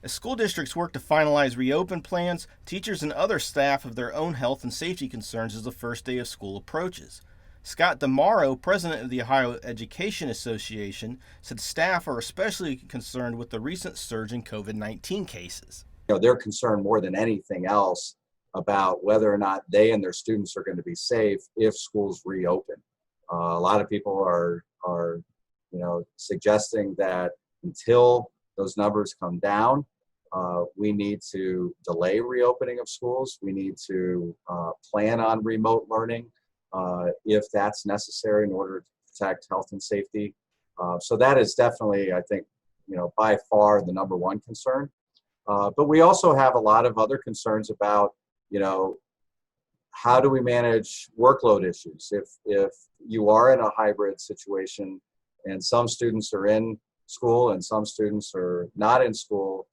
As school districts work to finalize reopen plans, teachers and other staff have their own health and safety concerns as the first day of school approaches. Scott DiMauro, president of the Ohio Education Association, said staff are especially concerned with the recent surge in COVID-19 cases. They're concerned more than anything else about whether or not they and their students are going to be safe if schools reopen. A lot of people are suggesting that until those numbers come down, we need to delay reopening of schools. We need to plan on remote learning if that's necessary in order to protect health and safety. So that is definitely, I think, by far the number one concern. But we also have a lot of other concerns about, how do we manage workload issues? If you are in a hybrid situation and some students are in school and some students are not in school,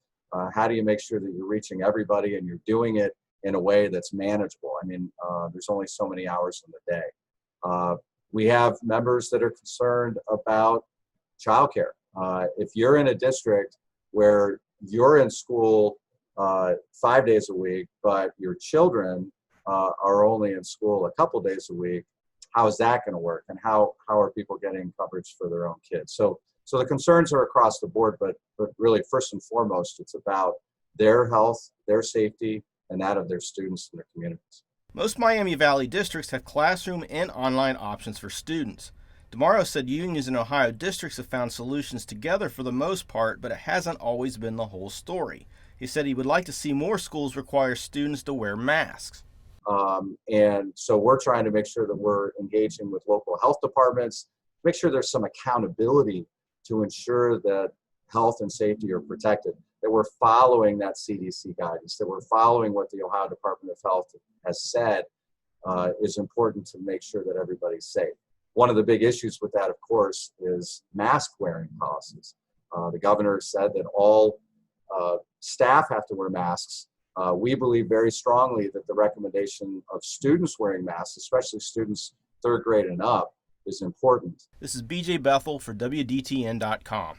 how do you make sure that you're reaching everybody and you're doing it in a way that's manageable? I mean, there's only so many hours in the day. We have members that are concerned about childcare. If you're in a district where you're in school 5 days a week, but your children are only in school a couple days a week, how is that going to work? And how are people getting coverage for their own kids? So the concerns are across the board, but really first and foremost, it's about their health, their safety, and that of their students and their communities. Most Miami Valley districts have classroom and online options for students. DiMauro said unions in Ohio districts have found solutions together for the most part, but it hasn't always been the whole story. He said he would like to see more schools require students to wear masks. And so we're trying to make sure that we're engaging with local health departments, make sure there's some accountability to ensure that health and safety are protected, that we're following that CDC guidance, that we're following what the Ohio Department of Health has said is important to make sure that everybody's safe. One of the big issues with that, of course, is mask wearing policies. The governor said that all staff have to wear masks. We believe very strongly that the recommendation of students wearing masks, especially students third grade and up, is important. This is BJ Bethel for WDTN.com.